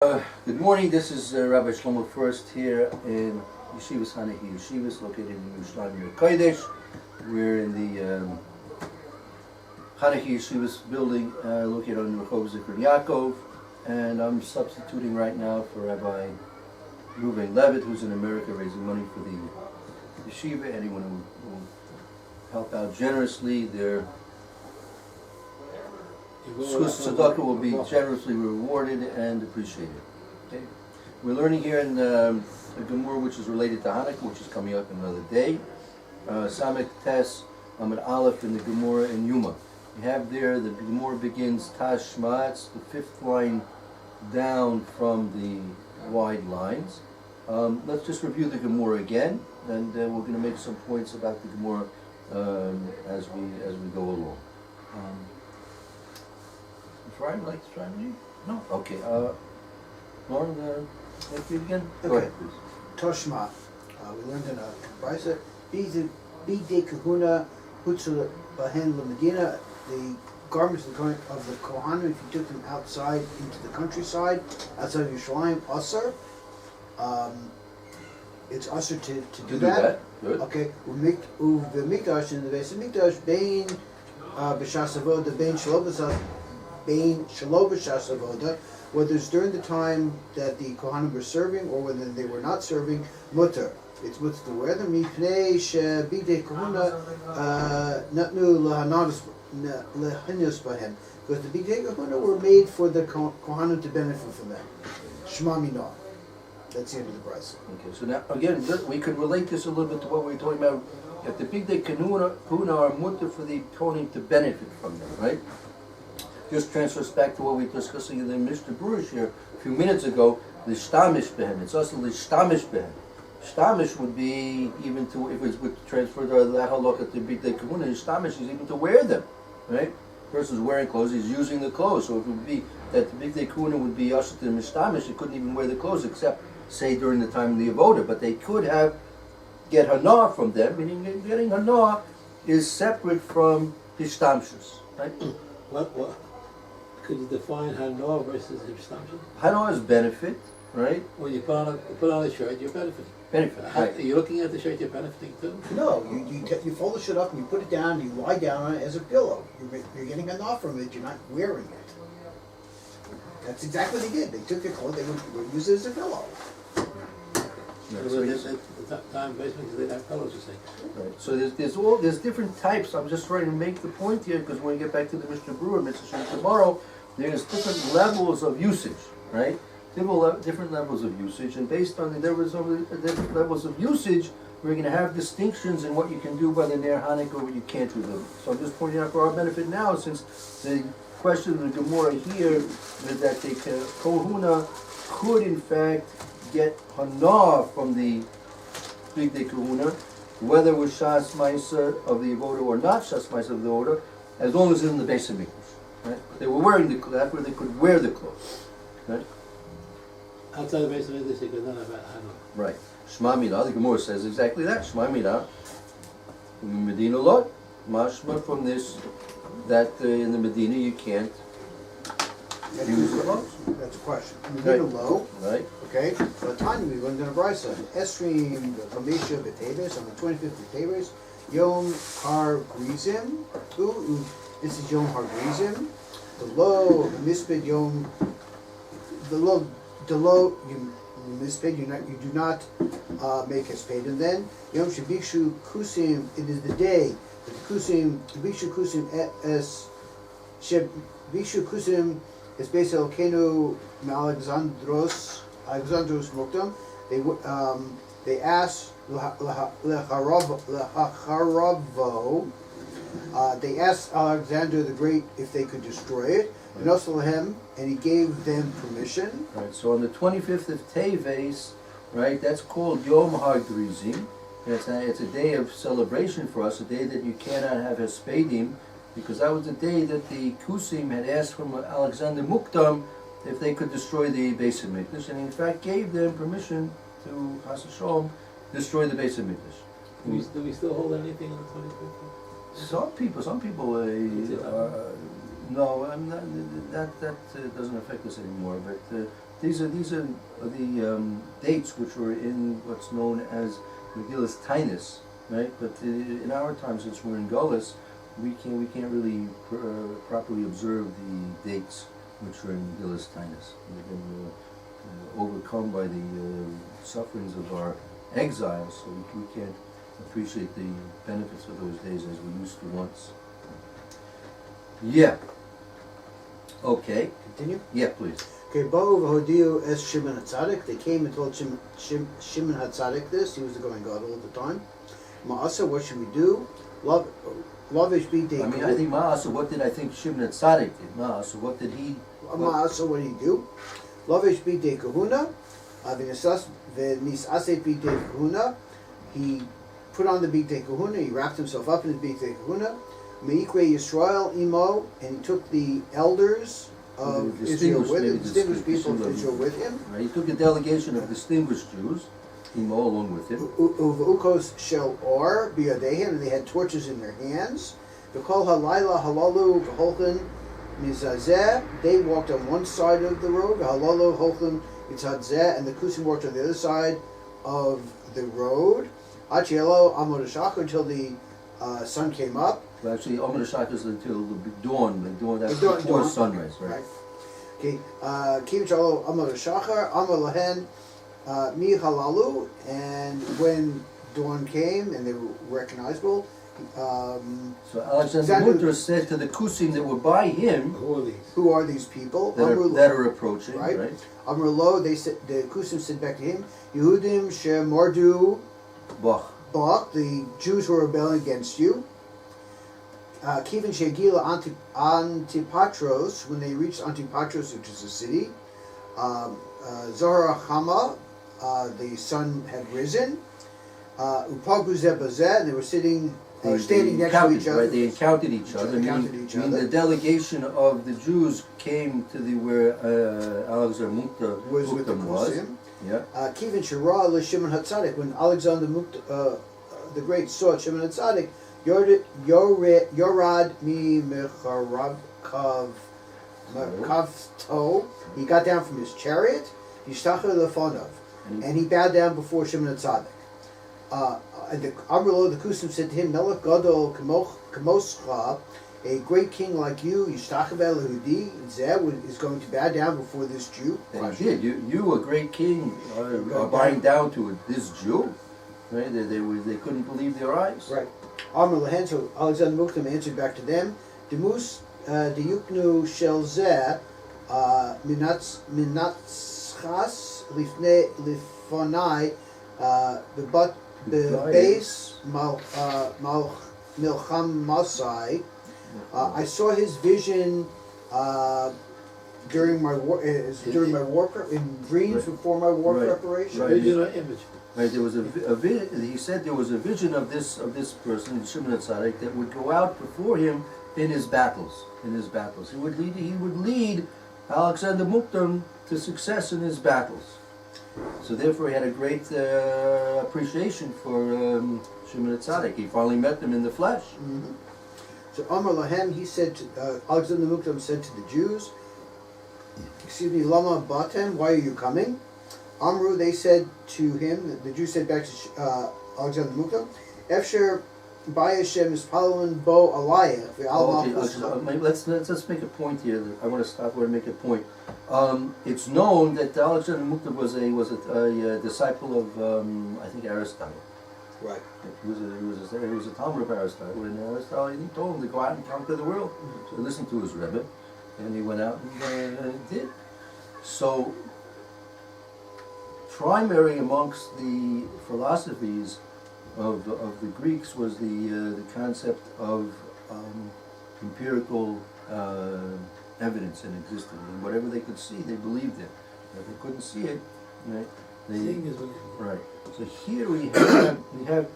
Good morning, this is Rabbi Shlomo Furst here in Yeshivas Hanahi Yeshivas, located in Yerushalayim Kodesh. We're in the Hanahi Yeshivas building located on Rehov Zikr Yaakov, and I'm substituting right now for Rabbi Reuven Levitt, who's in America raising money for the yeshiva. Anyone who will help out generously, their tzedakah will be generously rewarded and appreciated. Okay. We're learning here in the Gemara, which is related to Hanukkah, which is coming up another day. Samek Tes Amid Aleph in the Gemara in Yuma. You have there, the Gemara begins Tashma, it's the fifth line down from the wide lines. Let's just review the Gemara again, and we're going to make some points about the Gemara as we go along. Try, like to try me? No? Okay. Lauren, let's read again? Okay. Go ahead, please. Toshma. We learned in a Brisa. Bide Kahuna Hutzah Bahen Medina. The garments of the Kohanim, if you took them outside into the countryside, outside of Yerushalayim, Asr. It's Asr to do that. Good. Okay. The Mikdash in the base of Mikdash, Bain B'Shas Avoda, Bain Shaloh B'Shas Avoda, whether it's during the time that the Kohanim were serving or whether they were not serving, mutter. It's mutter to wear them. Mipnei shebidei kahuna natnu lehanus bahem, because the bidei kahuna were made for the Kohanim to benefit from them. Shema minah. That's the end of the price. Okay, so now again, we could relate this a little bit to what we were talking about. If the bidei kahuna are mutter for the Kohanim to benefit from them, right? Just transfers back to what we were discussing in the Mishnah Berurah here a few minutes ago. The shtamish behem. It's also the shtamish behem. Shtamish would be even to, if it would transfer to that halakha to bidei kahuna, shtamish is even to wear them, right? Person's wearing clothes, he's using the clothes. So it would be that the bidei kahuna would be also to the mishtamish. He couldn't even wear the clothes except say during the time of the avoda, but they could get hana from them. Meaning getting hana is separate from hishtamshus, right? What? Could you define Hana versus Hishtamshus? Hana is benefit, right? When you put on a shirt, you're benefiting. Benefit, right. Are you looking at the shirt, you're benefiting too? No, you fold the shit up and you put it down, you lie down on it as a pillow. You're getting enough from it, you're not wearing it. That's exactly what they did. They took their clothes, they would use it as a pillow. So the time basically because they didn't have pillows, you say. Right. So there's different types. I'm just trying to make the point here because when we get back to the Mishnah Berurah, Mitzvah tomorrow, there's different levels of usage, right? Different levels of usage, and based on the different levels of usage, we're going to have distinctions in what you can do by the Ner Hanukkah or what you can't do them. So I'm just pointing out for our benefit now, since the question of the Gemara here is that the Kohuna could in fact get hana from the bidei kahuna, whether it was shas ma'aser of the avoda or not shas ma'aser of the avoda, as long as it's in the base of mikdash. Right? They were wearing that's where they could wear the clothes. Right? Outside the base of English, they could not have Hana. Right. Shema Milah, the Gemara says exactly that. Shema Milah, Medina lot, mashma from this, that in the Medina you can't use the clothes. That's a question. Medina low. Right. Okay, so Tanya, we learned in a Brisa, Esrim, Chamisha, B'Teves, on the 25th of Teves, Yom Har Grizim, this is Yom Har Grizim, the low, the mispid Yom, the low, you mispid, you do not make hesped, and then Yom Shabikshu Kusim, it is the day that the Kusim, Shabikshu Kusim es, Shabikshu Kusim is based on Kenu Alexandros Mokdam. They asked they asked Alexander the Great if they could destroy it, and also him, and he gave them permission. Right. So on the 25th of Teves, right, that's called Yom HaGrizim. It's a day of celebration for us, a day that you cannot have hespedim, because that was the day that the Kusim had asked from Alexander Mukdam if they could destroy the Beis HaMikdash, and in fact gave them permission to Chas v'Shalom destroy the Beis HaMikdash. Do we still hold anything on the 25th? Some people No, I'm not, that doesn't affect us anymore. But these are the dates which were in what's known as Megillus Tainus, right? But in our time, since we're in Gullus, we can't really properly observe the dates which are in Megillus Tainus. We've been overcome by the sufferings of our exile, so we can't appreciate the benefits of those days as we used to once. Yeah. Okay. Continue? Yeah, please. Okay, Bo v'hodiu es Shimon HaTzadik. They came and told Shimon HaTzadik this. He was the going God all the time. Ma'asa, what should we do? Lavish b'dei. I mean, I think Ma'asa, what did I think Shimon HaTzadik did? Ma'asa, what did he... Ma'asa, what did he do? Lavish b'dei kahuna. V'nisaseh b'dei kahuna. He put on the b'dei kahuna. He wrapped himself up in his b'dei kahuna. Meikre Yisrael imo. And he took the elders of Israel with him, distinguished people of Israel with him. Right, he took a delegation of distinguished Jews, imo along with him. Uvukos shel or biyadehem, and they had torches in their hands. V'kol halayla halalu v'holchen mizazeh. They walked on one side of the road. V'halalu holchen mitzadzeh, and the kusim walked on the other side of the road. Achielo amod hashachar, until the sun came up. Well, actually, Amud Hashachar is until the dawn. The dawn, that's The before dawn. sunrise, right? Okay. Kivchalo amod hashachar amod lahen mi halalu, and when dawn came and they were recognizable. So Alexander Mutter said to the Kusim that were by him, Who are these people? that are approaching, right? right? Amrlo, they said, the Kusim said back to him, Yehudim shemardu Bach. bach, the Jews who are rebelling against you. Kivin shegila Antipatros, when they reached Antipatros, which is a city. Zohar Hama, the sun had risen. Upagu zebazeh, and they were standing next to each other. Right, they encountered each other. Meaning the delegation of the Jews came to where Alexander Mukta Was with the was. Kusim. Yeah. Kivin Shira le Shimon HaTzadik, when Alexander Mukta, the Great saw Shimon HaTzadik, Yorad mi mecharav kavto, he got down from his chariot, Yishtacha lefonov, and he bowed down before Shimon HaTzadik. And the Amrlo, the Kusim, said to him, Melech Gadol Kamoscha, a great king like you, Yishtachav Elehudi, is going to bow down before this Jew. And he did. You, a great king, are bowing down to this Jew. Right? They couldn't believe their eyes. Right. Amr Lehen, so Alexander Muktam answered back to them, Demus Deyuknu Shel Zeh Minatzchas Lifonai the base Milcham Masai. I saw his vision during my war in dreams before my war preparation. Right. Vision or image? Right, there was he said there was a vision of this person, Shimon HaTzadik, that would go out before him in his battles. He would lead Alexander Muktam to success in his battles. So therefore he had a great appreciation for Shimon HaTzadik. He finally met them in the flesh. Mm-hmm. So Amr Lahem, he said to, Alexander Muktam said to the Jews, Lama Batem, why are you coming? Amru, they said to him, the Jews said back to Alexander Muktam, Efsher Bayashem is Palwan Bo Alaya. Let's make a point here. I want to stop here and make a point. It's known that Alexander Muktam was a disciple of I think Aristotle. Right. He was a Talmud of Aristotle, and Aristotle he told him to go out and conquer the world. So he listened to his Rebbe, and he went out and did. So primary amongst the philosophies of the Greeks was the concept of empirical evidence in existence. And whatever they could see, they believed it. If they couldn't see it, right? Seeing is believing. Right. So here we have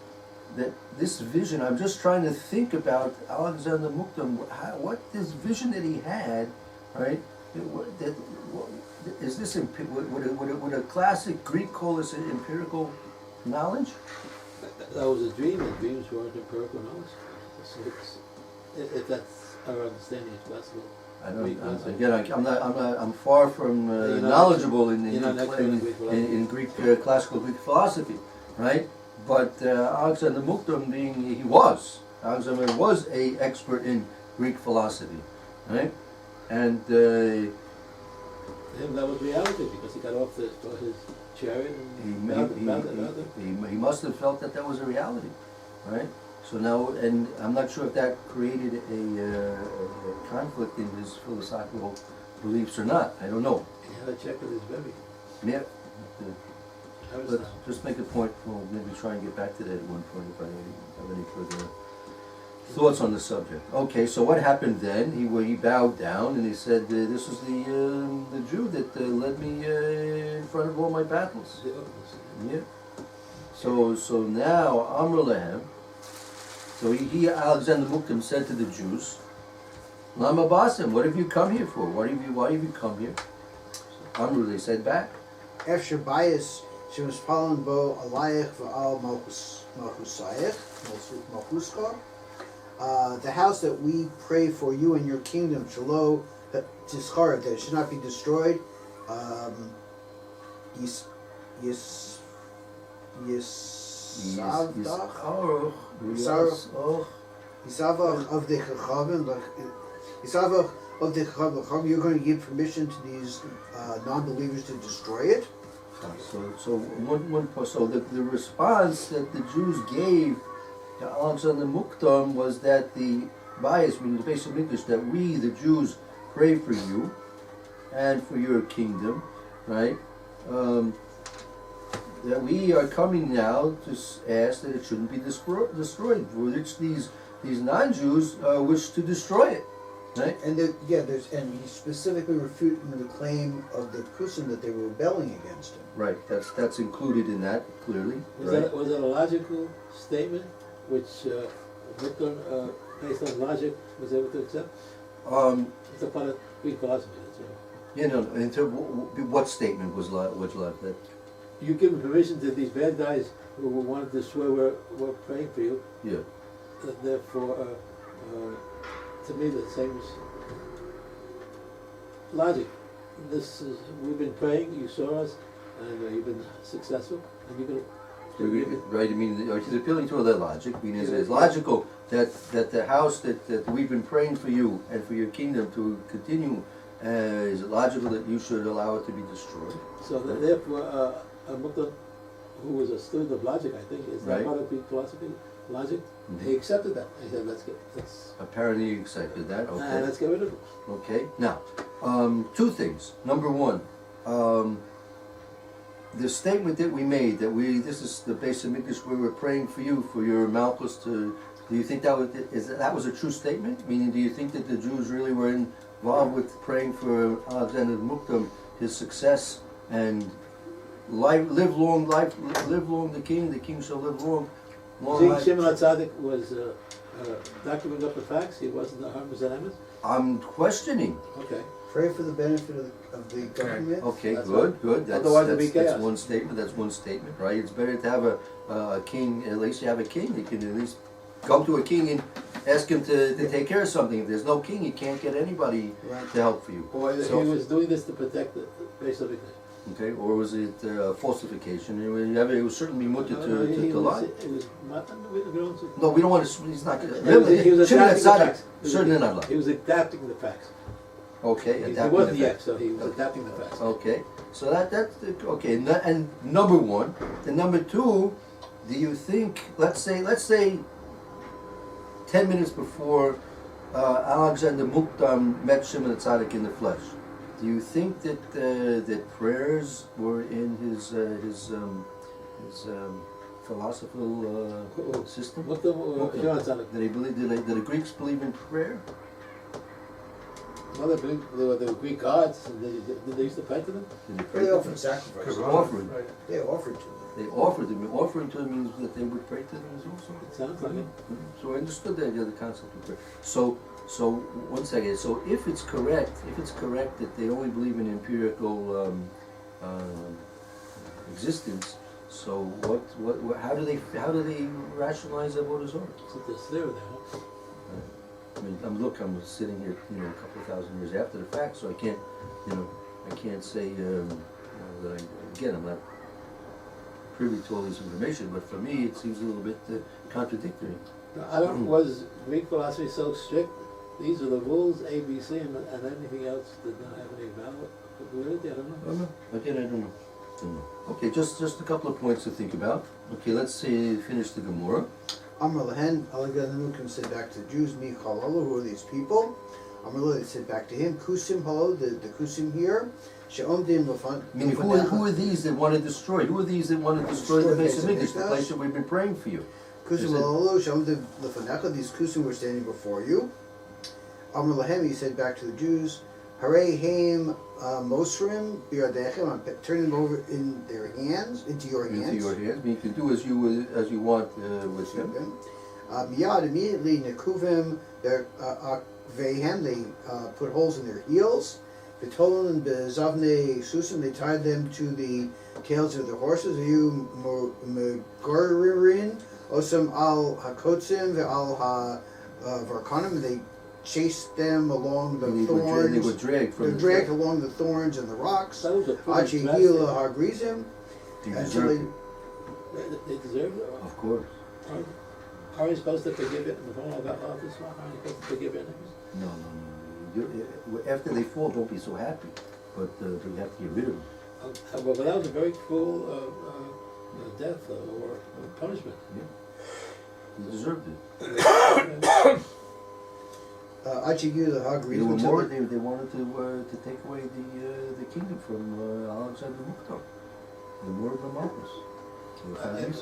that this vision. I'm just trying to think about Alexander Muktam. What this vision that he had, right? Is this would a classic Greek call this empirical knowledge? That was a dream, and dreams weren't empirical knowledge. So if that's our understanding, it's possible. I'm far from You're not knowledgeable in you're not expert in Greek philosophy. in Greek classical Greek philosophy, right? But Alexander Mukdam Alexander was a expert in Greek philosophy, right? And Him, that was reality because he got off his chariot and he must have felt that was a reality, right? So now, and I'm not sure if that created a conflict in his philosophical beliefs or not. I don't know. he had a check with his baby. Yeah. Aristotle. Let's just make a point. We'll maybe try and get back to that at one point if I have any further thoughts on the subject. Okay, so what happened then? He bowed down and he said, "This is the Jew that led me in front of all my battles." The Others. Yeah. So now Amr Lehem. So he Alexander Mukdam said to the Jews, "Lama Basim, what have you come here for? Why have you come here?" Amr, they said back. Efter bias, she was fallen bo alayich v'al malchusayich, malchuska. The house that we pray for you and your kingdom, shalo tischar, that it should not be destroyed. Yisavach of the Chachavim, Yisavach of the Chachavim, you're going to give permission to these non-believers to destroy it? So the response that the Jews gave to Alexander Mukdam was that the bias, meaning the base of English, that we, the Jews, pray for you and for your kingdom, right? That we are coming now to ask that it shouldn't be destroyed, which these non-Jews wish to destroy it, right? And and he's specifically refuting the claim of the person that they were rebelling against him. Right. That's included in that clearly. Was that a logical statement, which Victor, based on logic, was able to accept? It's a part of Greek philosophy. That's all. You know, in terms, what statement was like that? You give permission to these bad guys who wanted to swear we're praying for you. Yeah. Therefore, to me, the same as logic. We've been praying. You saw us, and you've been successful, and you're going to. Right. I mean, he's appealing to their logic. Meaning, it's logical that the house that we've been praying for you and for your kingdom to continue. Is it logical that you should allow it to be destroyed? So therefore, Mukdam, who was a student of logic, I think, is that part of Greek philosophy? Logic. Mm-hmm. He accepted that. He said, "Let's." Apparently, you accepted that. Okay. Let's get rid of it. Okay. Now, two things. Number one, the statement that we made that this is the base of English where we're praying for you for your Malchus to. Do you think that was a true statement? Meaning, do you think that the Jews really were involved with praying for Alexander Mukdam, his success, and live long the king shall live long life. Shimon HaTzadik was documenting up the facts. He wasn't the 100% I'm questioning. Okay. Pray for the benefit of the government. Okay, That's good. Otherwise it'd be chaos. That's one statement, right? It's better to have a king. At least you have a king. You can at least go to a king and ask him to take care of something. If there's no king, you can't get anybody to help for you. Or he was doing this to protect the base of English. Okay, or was it falsification? It was certainly mutter to lie. No, we don't want to. He's not. He was adapting the facts. Certainly not lie. He was adapting the facts. Okay, He wasn't yet, so he was adapting the facts. Okay, so that's okay. And number one, and number two, do you think? Let's say, 10 minutes before Alexander Mukdam met Shimon HaTzadik in the flesh. Do you think that prayers were in his philosophical system? Mukdam or Shimon HaTzadik? Did the Greeks believe in prayer? Well, they were the Greek gods. Did they used to pray to them? Did they pray They to offered them? sacrifices. Offering. They offered to them. They offered them. Offering to them means that they would pray to them as well. It sounds like it. So I understood the concept of prayer. So one second. So if it's correct that they only believe in empirical existence, so what? How do they rationalize Avodah Zarah? So there's there, huh? mean, I'm sitting here, a couple of thousand years after the fact, so I can't, I can't say, that again, I'm not privy to all this information, but for me, it seems a little bit contradictory. I don't, was Greek philosophy so strict? These are the rules, A, B, C, and anything else did not have any validity? I don't know. I don't know. Again, I don't know. Okay, just a couple of points to think about. Okay, let's see, finish the Gemara. Amar Lehen, Alagadanu said back to the Jews, Mi Chalalu, who are these people? Amar Lehen, they said back to him, Kusim Halo, the Kusim here, She'omdim Lefan. Meaning, who are these that want to destroy? Who are these that want to destroy the base of English, the place that we've been praying for you? Kusim Halo, She'omdim Lefanecha, these Kusim were standing before you. Amar Lehen, he said back to the Jews, Hare Haim Mosrim Biadechem, I'm turning them over in their hands, into your hands. Into your hands. I mean, you can do as you want with them. Miyad, immediately Nekuvim, their Vehem, they put holes in their heels. V'tolan bezavne susim, they tied them to the tails of their horses. You megoririn osam al hakotzim ve'al ha varkanim, they chased them along the thorns. They were dragged from dragged along the thorns and the rocks. That was a pretty Achihila hagrizim. They deserved it. They deserved it? Of course. Are we supposed to forgive it? With all about all this one, are we supposed to forgive it? No. After they fall, don't be so happy. But you have to get rid of them. Well, but that was a very cruel death or punishment. Yeah. They deserved it. Achihila hagrizim. They were more. They wanted to take away the kingdom from Alexander Muktar. The more of the Malchus.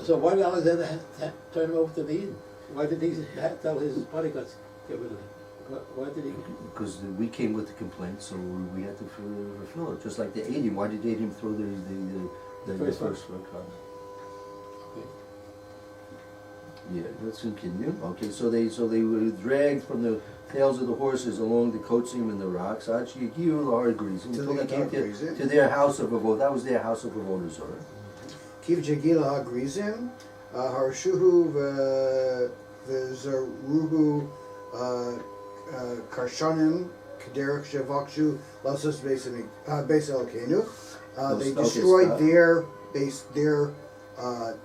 So why did Alexander turn him over to the Eden? Why did he tell his bodyguards to get rid of him? Why did he? Because we came with the complaint, so we had to fulfill it. Just like they ate him. Why did they eat him throw the first one? Okay. Yeah, let's continue. Okay, so they were dragged from the tails of the horses along the Kotzim and the rocks. Until they came to their house of Avodah. That was their house of Avodah Zorah. Kiv Jagila hagrizim, Harshuhu v'Zeruhu Karshanim Kederek Shevakshu Lasos Beis Elokenu. They destroyed their base, their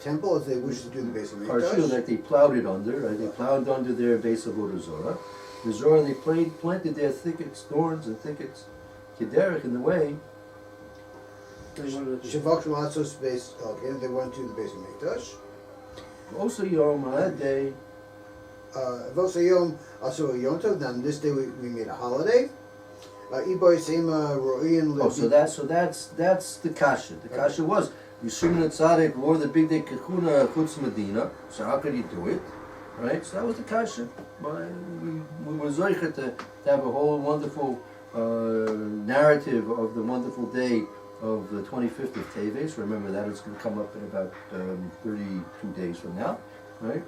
temple as they wished to do the base of Karshu, that they plowed it under. Right? They plowed under their base of Avodah Zorah. The Zorah, they planted their thickets, thorns and thickets, Kederek in the way. Shevakshu Lasos Beis Elokenu. They went to the base of Mikdash. Also, Yom on that day. Vosayom also Yontov. On this day we made a holiday. Iboy Sema Roian. Oh, so that's the kasha. The kasha was Yishim Tzaddik wore the big day Kahuna Chutz Medina. So how could he do it? Right. So that was the kasha. But we were zoichet to have a whole wonderful narrative of the wonderful day of the 25th of Teves. Remember that it's going to come up in about 32 days from now, right?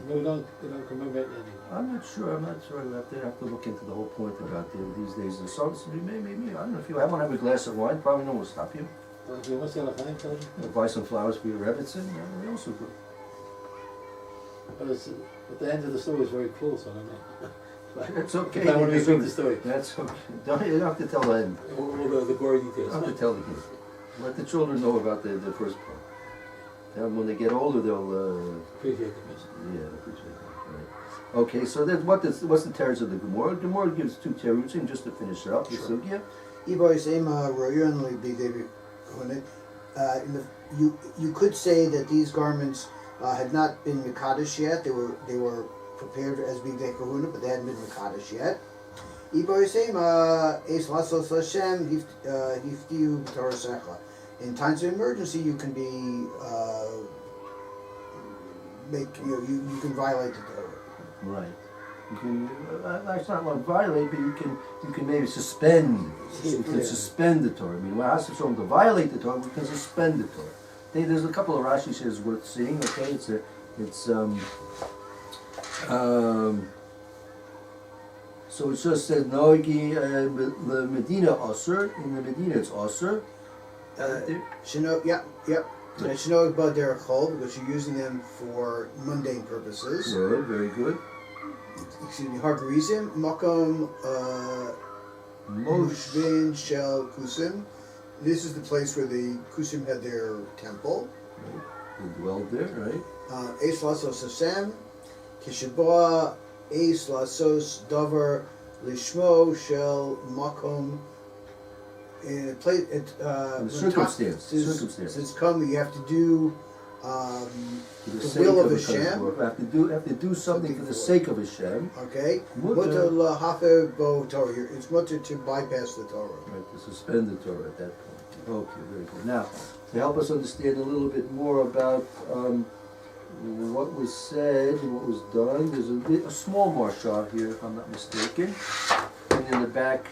We don't commemorate anything. I'm not sure. We have to look into the whole point about these days. The songs, maybe. I don't know if you want to have a glass of wine. Probably no one will stop you. What's the other thing? Buy some flowers for your Rebbitzin. Yeah, also good. But the end of the story is very cool, so I don't know. It's okay. I want to repeat the story. That's okay. You don't have to tell the end. All the gory You details. don't have to tell the kids. Let the children know about the first part. Then when they get older, they'll Appreciate the message. yeah, appreciate that. Right. Okay, so then what's the teretz of the Gemara? The Gemara gives two terutzim just to finish it up. Sure. Yeah. Iboy Sema Roian Big you could say that these garments had not been Mekadosh yet. They were prepared as Big Day Kahuna, but they hadn't been Mekadosh yet. Iboy Sema Es Lasos Hashem Hiftiu B'Torasecha. In times of emergency, you can be you can violate the Torah. Right. You can. That's not like violate, but you can maybe suspend. You can suspend the Torah. I mean, when I ask someone to violate the Torah, we can suspend the Torah. There's a couple of Rashi says worth seeing. Okay, so it just said Noigi the Medina Osir. In the Medina it's Osir. Shino Bad Derech Chol, because you're using them for mundane purposes. Good, very good. Har Gerizim, Makom Moshvin Shel Kusim. This is the place where the Kusim had their temple. Right. They dwelled there, right? Eis Lasos Hashem, Kishaboa Eis Lasos Dover Lishmo Shel Makom. In a place, since come, you have to do the will of Hashem. You have to do something for the sake of Hashem. Okay. Mutter lahafer bo Torah. It's mutter to bypass the Torah. Right, to suspend the Torah at that point. Okay, very good. Now, to help us understand a little bit more about what was said and what was done, there's a small marshal here, if I'm not mistaken, and in the back,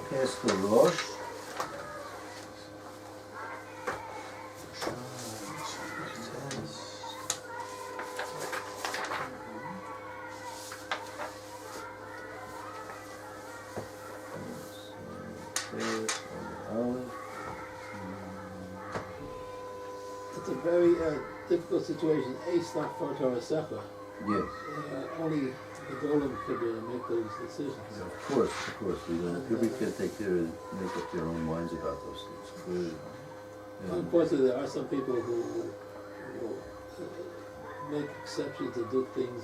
past the Rosh. It's a very difficult situation. Ace not for Torah Sefer. Yes. Only the golem could make those decisions. Yeah, of course. Everybody can make up their own minds about those things. Clearly. Unfortunately, there are some people who make exceptions and do things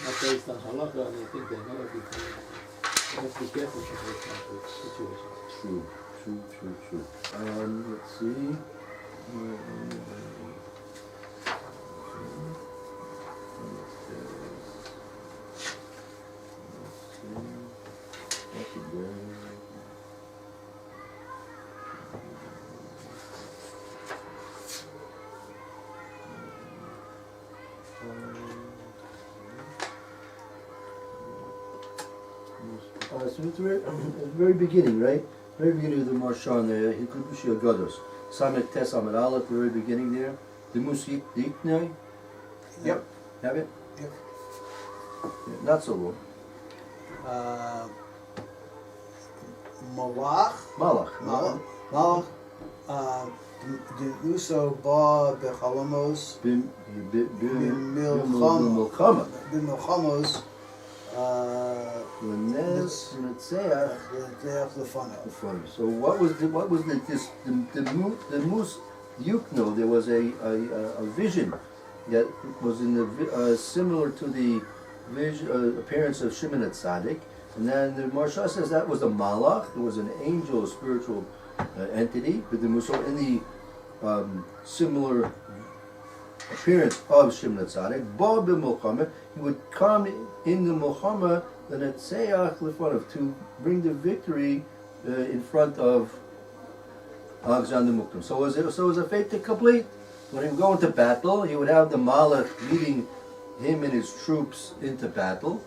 not based on halakha, and they think they know everything. You have to be careful with those kinds of situations. True. Let's see. So it's at the very beginning, right? Very beginning of the Marshan there, Hikudushi Agados. Samet Tes Amid Aleph, very beginning there. The Musik Diknoi. Yep. Have it? Yep. Yeah, not so long. Malach. The Uso Ba Bechalamos Bimilchamos Lenez Netzeach Lefanav. So what was the Mus Yukno? There was a vision that was in the similar to the vision, appearance of Shimon at Tzaddik, and then the Marsha says that was a Malach. It was an angel, a spiritual entity, but the Mus in the similar appearance of Shimon at Tzaddik. Ba b'Milchama, he would come in the Milchama, the Netzeach Lefanav, to bring the victory in front of Alexander Muktam. So it was a fait accompli. When he would go into battle, he would have the Malach leading him and his troops into battle.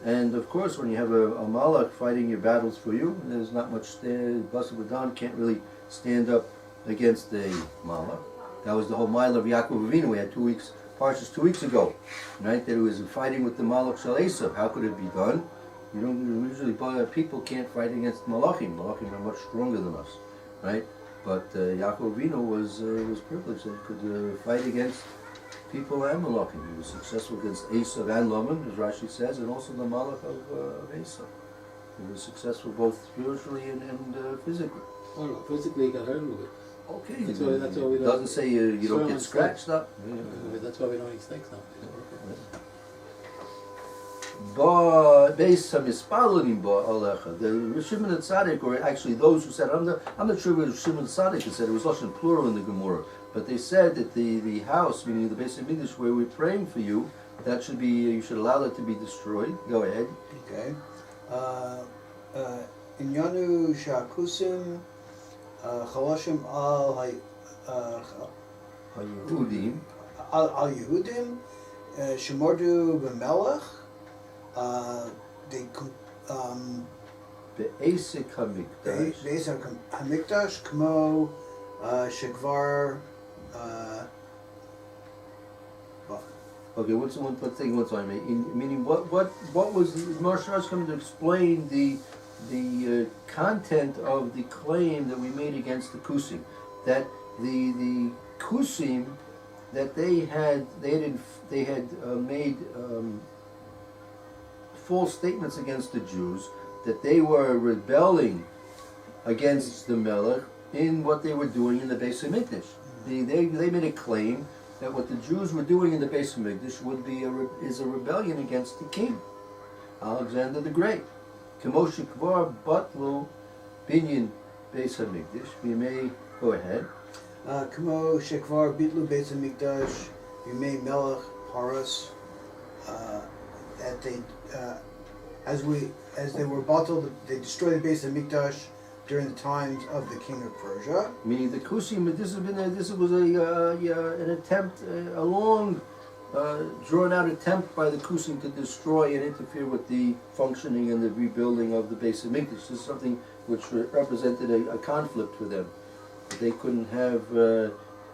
And of course, when you have a Malach fighting your battles for you, there's not much Basa Badan can't really stand up against the Malach. That was the whole mile of Yaakov Avinu. We had 2 weeks, Parshas 2 weeks ago, right? That he was fighting with the Malach Shal Esav. How could it be done? You don't usually, people can't fight against Malachim. Malachim are much stronger than us, right? But Yaakov Avinu was privileged that he could fight against people and Malachim. He was successful against Esav and Laman, as Rashi says, and also the Malach of Esav. He was successful both spiritually and physically. Oh no, physically he got hurt with it. Okay, That's why we don't. doesn't say you don't get scratched up. That's why we don't eat snakes now. But based on Mispalanim Alecha, the Shimon and Tzaddik, or actually those who said, I'm not sure whether Shimon and Tzaddik said it was Lashon plural in the Gemara, but they said that the house, meaning the base of English where we're praying for you, that should be, you should allow that to be destroyed. Go ahead. Okay. Inyanu Shakusim Chalashim al Yehudim. Al Yehudim Shemordu b'Melech. They Be'esek HaMikdash. Be'esek HaMikdash Kmo Shekvar. Okay, one thing, one time. Meaning, what was Marsha coming to explain the content of the claim that we made against the Kusim, that the Kusim that they had made false statements against the Jews, that they were rebelling against the Melech in what they were doing in the Beis Hamikdash. They made a claim that what the Jews were doing in the Beis Hamikdash is a rebellion against the king, Alexander the Great. K'moshe kvar batlu binyan Beis Hamikdash. We may go ahead. Kamo shekvar bitlu Beis Hamikdash Yimei Melech Paras. That they, as they were bottled, they destroyed the Beis Hamikdash during the times of the king of Persia. Meaning the Kusim, this was an attempt, a long, drawn out attempt by the Kusim to destroy and interfere with the functioning and the rebuilding of the Beis Hamikdash. This is something which represented a conflict for them. They couldn't have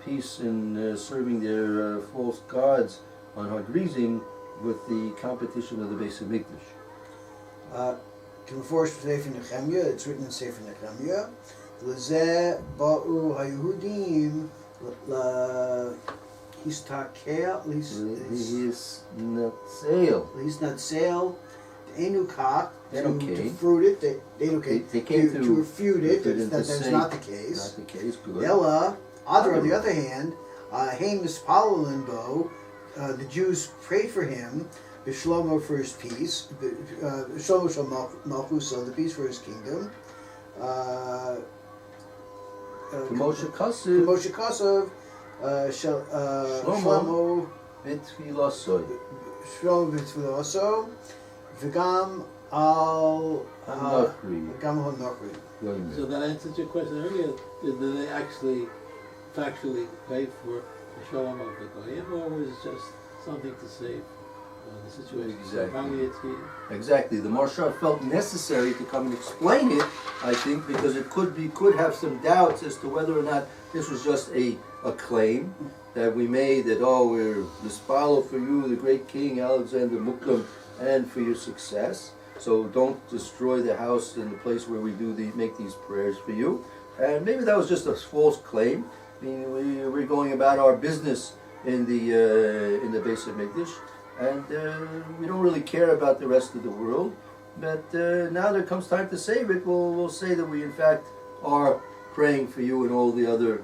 peace in serving their false gods on Har Gerizim with the competition of the Beis Hamikdash. K'meforsh Sefer Nehemiah, it's written in Sefer Nehemiah. Lezeh ba'u haYehudim histakel hisnatzel Chanukah to fruit it. They came to refute it. That's not the case. Not the case. Good. Ella, Adar, on the other hand, Hamas Palalimbo, the Jews prayed for him. Shlomo for his peace, Shlomo shel Malchus, the peace for his kingdom. Moshe Kasev, Shlomo B'Tfilaso, V'gam al Nochri. So that answers your question earlier. Did they actually factually pay for Shlomo B'Goyim, or was it just something to save the situation? Exactly. The Marsha felt necessary to come and explain it, I think, because it could have some doubts as to whether or not this was just a claim that we made that, oh, we're mispalo for you, the great king Alexander Muklam, and for your success. So don't destroy the house and the place where we make these prayers for you. And maybe that was just a false claim. I mean, we're going about our business in the Beis Hamikdash. And we don't really care about the rest of the world. But now there comes time to save it, we'll say that we in fact are praying for you and all the other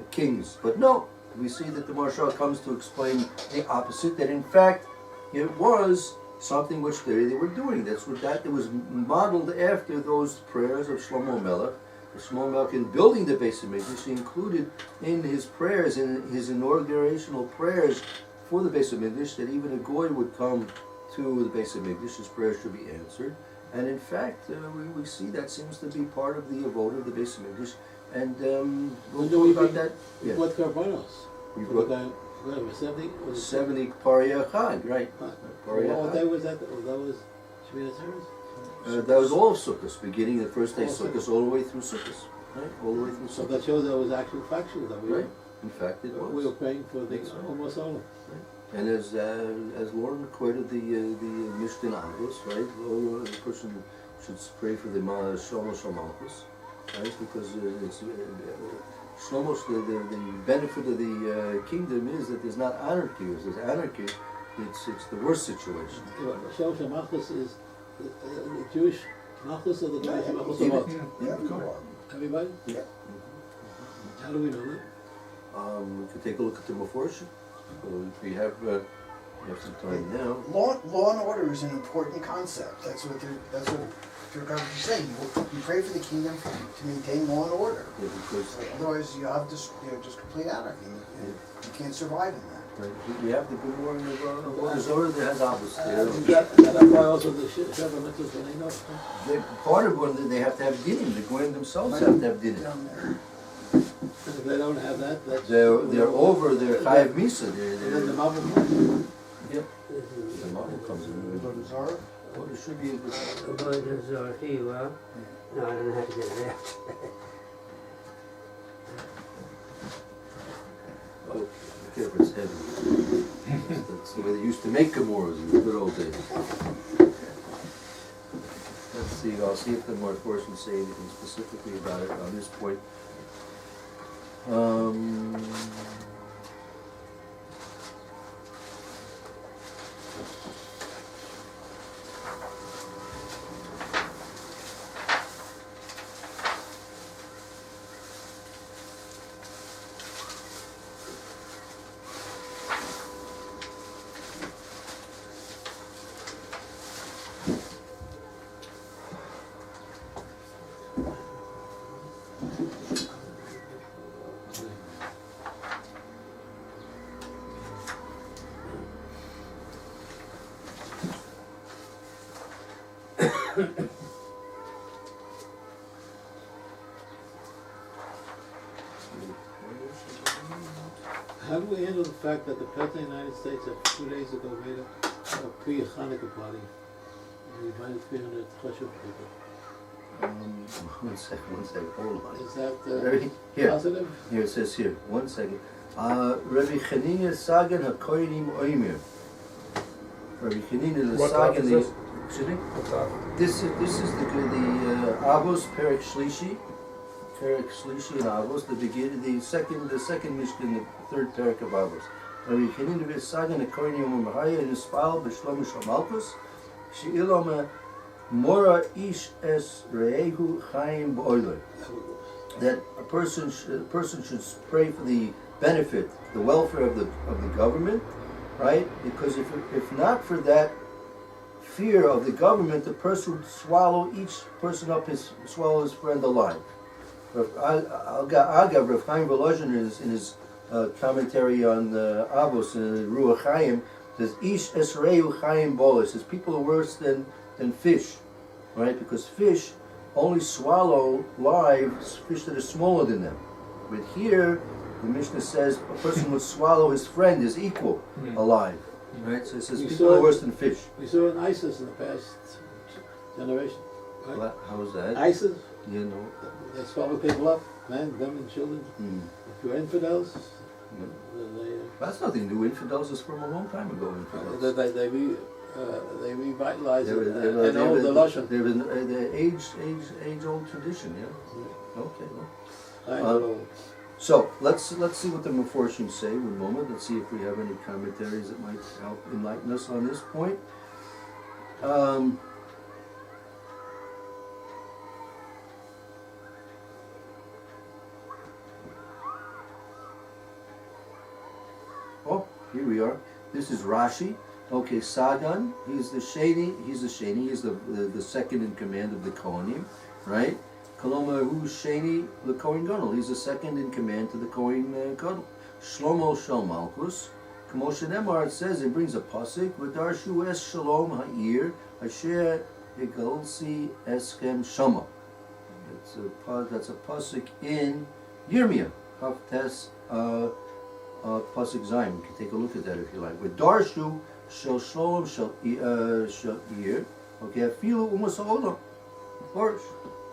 kings. But no, we see that the Marsha comes to explain the opposite, that in fact it was something which they were doing. It was modeled after those prayers of Shlomo Melech. Shlomo Melech, in building the Beis Hamikdash, he included in his prayers, in his inaugurational prayers, for the Beis Hamikdash, that even a goy would come to the Beis Hamikdash, his prayers should be answered. And in fact, we see that seems to be part of the avoda of the Beis Hamikdash. And we'll talk about that. Yeah. What karbanos? We brought 70 Pariyah Chag, right? What day was that? That was Shemini Atzeres? That was all of Sukkot, beginning the first day Sukkot, all the way through Sukkot. Right? All the way through Sukkot. So that shows that was actually factual, that we right. In fact, it was. We were praying for the almost all. And as Lauren quoted the Mishnah Avos, right? The person should pray for the Shlomo Shel Malchus, right? Because it's Shlomo. The benefit of the kingdom is that there's not anarchy. If there's anarchy, it's the worst situation. Shlomo Shel Malchus is the Jewish Malchus or the Jewish Malchus of what? Yeah. Everybody? Yeah. How do we know that? We could take a look at the Meforshim. We have some time now. Law and order is an important concept. That's what they're going to be saying. You pray for the kingdom to maintain law and order. Yeah, because otherwise you have just complete anarchy. You can't survive in that. right. We have the good war and the order that has opposite. That apply also to the Sheva Mitzvahs when they know? Part of when they have to have dinim. The Goyim themselves have to have dinim. Down there. If they don't have that, that's... They're over their Chayav Misa. And then the Mabul. Yep. The Mabul comes in. Well, there should be a good... No, I don't know how to get it out. Oh, be careful, it's heavy. That's the way they used to make Gemoras in the good old days. Let's see, I'll see if the Meforshim say anything specifically about it on this point. How do we handle the fact that the President of the United States 2 days ago made a pre-Chanukah party? We invited 300 Choshev people. One second, hold on. Is that Here. positive? Here it says here, 1 second. Rabbi Chanina Sagan HaKoinim Oimer. Rabbi Chanina the What Sagan, is the this? excuse me? What's that? This is the Avos Perek Shlishi and Avos, the second Mishnah, the third Perek of Avos. Rabbi Chanina the Sagan HaKoinim Oimer in Spal B'Shlomo Shamalkus She'ilom Mora Ish Es Re'ehu Chaim B'Oiloi. That a person should pray for the benefit, the welfare of the government, right? Because if not for that fear of the government, the person would swallow each person up, swallow his friend alive. Agav, Rav Chaim Volozhin in his commentary on Avos and Ruach Chaim says Ish Esreu Chaim Bolis. Says people are worse than fish, right? Because fish only swallow live fish that are smaller than them. But here, the Mishnah says a person would swallow his friend, his equal, alive. Right? So it says people are worse than fish. We saw in ISIS in the past generation. Right? What? How was that? ISIS, You know. they swallow people up, men, women, children. If you're infidels, That's nothing new. Infidels is from a long time ago. Infidels. they revitalize They were- it they were- and they hold were- the Lashon. They were the age-old tradition. Yeah. Okay. Well. I know. So let's see what the Meforshim say. 1 moment. Let's see if we have any commentaries that might help enlighten us on this point. Oh, here we are. This is Rashi. Okay, Sagan. He's the Sheni. He's the second in command of the Kohanim, right? Koloma Hu Sheni the Kohen Gadol. He's the second in command to the Kohen Gadol. Shlomo Shel Malkus. Kamoshe Nemar, it says, it brings a pasuk. V'darshu es Shalom Ha'ir Asher Egalsi Eschem Shama. That's a pasuk in Yirmiyah. Haftes pasuk Zayin. You can take a look at that if you like. V'darshu Shel Shalom Shel Ir. Okay, Afilu Umas Ha'olam. Of course.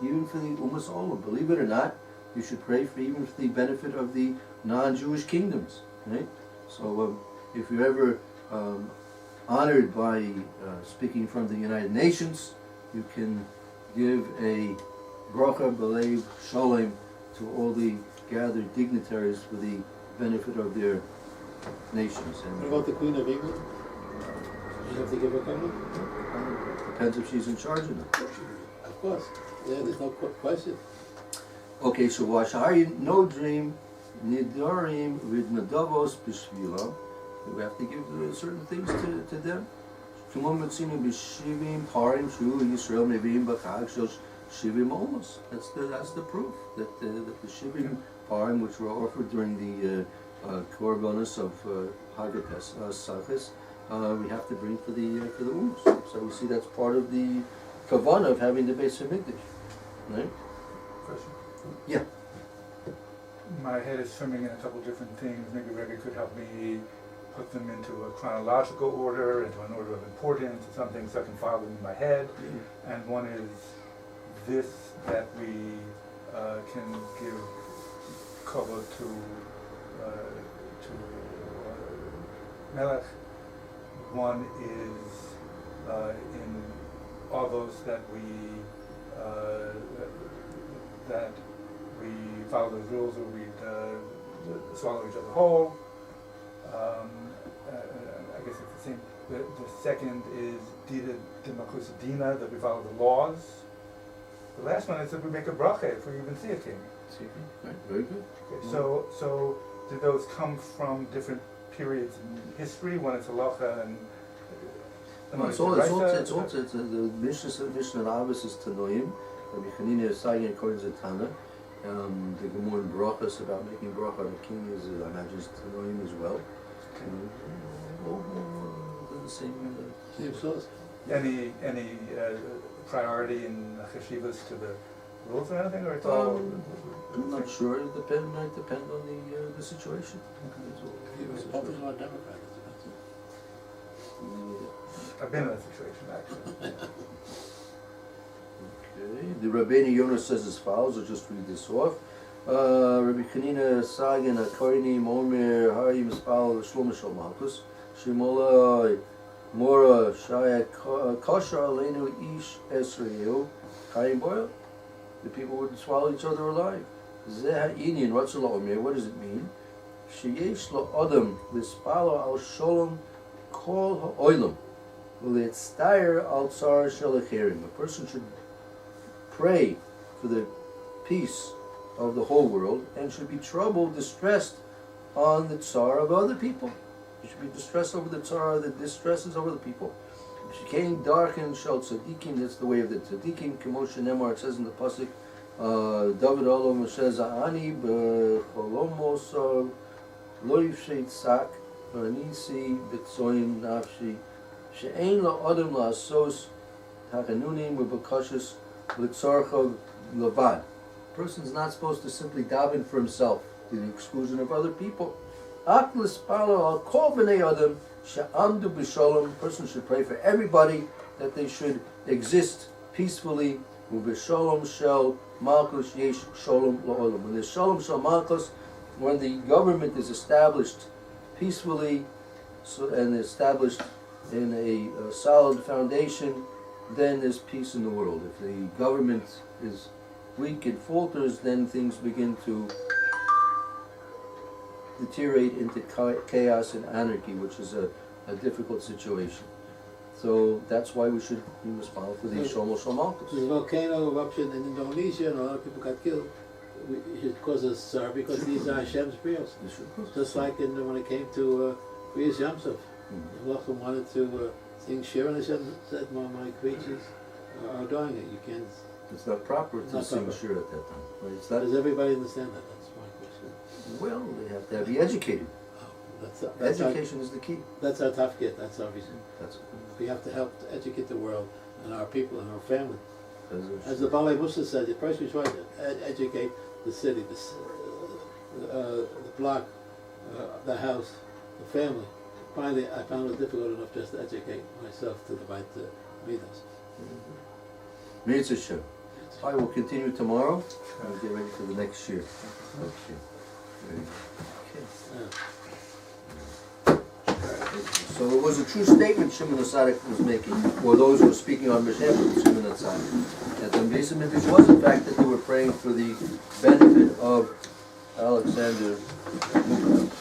Even for the Umas Olam, believe it or not, you should pray for even for the benefit of the non-Jewish kingdoms, right? So if you're ever honored by speaking from the United Nations, you can give a bracha b'leiv shalom to all the gathered dignitaries for the benefit of their nations. What And about the Queen of England? You have to give her comment? depends if she's in charge of them. Of course. Yeah, there's no question. Okay, so Washahari, no dream, Nidarim with Nadavos Bishvila. We have to give certain things to them. Kumomatsinu Bishivim, Parim, Shu, Yisrael, Nevim, Bakag, Shosh, Shivim Omas. That's the proof that the Shivim Parim, which were offered during the Korbanos of Haggadah Sachis, we have to bring for the Umas. So we see that's part of the kavanah of having the Beis Hamikdash. Right? Question. Yeah. My head is swimming in a couple different things. Maybe Rebbe could help me put them into a chronological order, into an order of importance, or something so I can follow them in my head. And one is this, that we can give cover to Melech. One is in all those that we follow those rules, or we swallow each other whole. I guess it's the same. The second is Dita Demakusadina, that we follow the laws. The last one is that we make a bracha if we even see a king. Right, very good. Okay, so do those come from different periods in history when it's halacha and No, it's all the Mishnah Abbas is Tanoim, Rabbi Chanina is Sayin according to Tana. The Gemara in Brachas about making bracha on the king is, I imagine, is Tanoim as well. All the same. Same source. any priority in cheshivas to the rules or anything, or it's all? I'm not sure, might depend on the situation. Republican or Democrat, that's it. Yeah. I've been in that situation, actually. Okay, the Rabbeinu Yonah says as follows, I'll just read this off. Rabbi Chanina Sagin HaKoini Momer Hari Mispal Shlomo Shel Malkus Shimola Mora Shaya Kosher Aleinu Ish Esrael Chaim Boyle. The people would swallow each other alive. Zeh Ha'inyan, what's the Omer? What does it mean? Sheyesh Lo Adam Lispalo Al Sholom Kol Ha'olam V'Litztayer Al Tsar Shel Acherim. A person should pray for the peace of the whole world and should be troubled, distressed on the tsar of other people. You should be distressed over the tsar that distresses over the people. Shekain darken shel tzadikim, that's the way of the tzadikim. K'moshe Nemar, it says in the pasuk, David Olam says, Ani b'cholomos lo yivshei tzak v'anisi b'tzoyin nafshi she'ein la'adam la'asos hakanunim v'bakashas l'tzarchav levad. A person's not supposed to simply daven for himself to the exclusion of other people. A person should pray for everybody that they should exist peacefully. When there's shalom shel malchus, when the government is established peacefully and established in a solid foundation, then there's peace in the world. If the government is weak and falters, then things begin to deteriorate into chaos and anarchy, which is a difficult situation. So that's why we should be responsible for the Shlomo Shel Malkus. There's a volcano eruption in Indonesia and a lot of people got killed. It causes sorrow because these are Hashem's brios. Just like when it came to Brios Yamsuf. Malachim wanted to sing Shir, and Hashem said, my creatures are dying. You can't. It's not proper to sing Shir at that time. Right? It's not, does everybody understand that? That's my question. well, they have to be educated. Education is the key. That's our tafkid. That's our reason. That's We have to help to educate the world and our people and our family. as As the Balei Musa said, the first we try to educate the city, the block, the house, the family. Finally, I found it difficult enough just to educate myself to the right midas. Mitzvah Shem. I will continue tomorrow and get ready for the next year. Okay. So it was a true statement Shimon HaTzadik was making, or those who were speaking on behalf of Shimon HaTzadik, that the Beis HaMikdash was in fact that they were praying for the benefit of Alexander Mukha.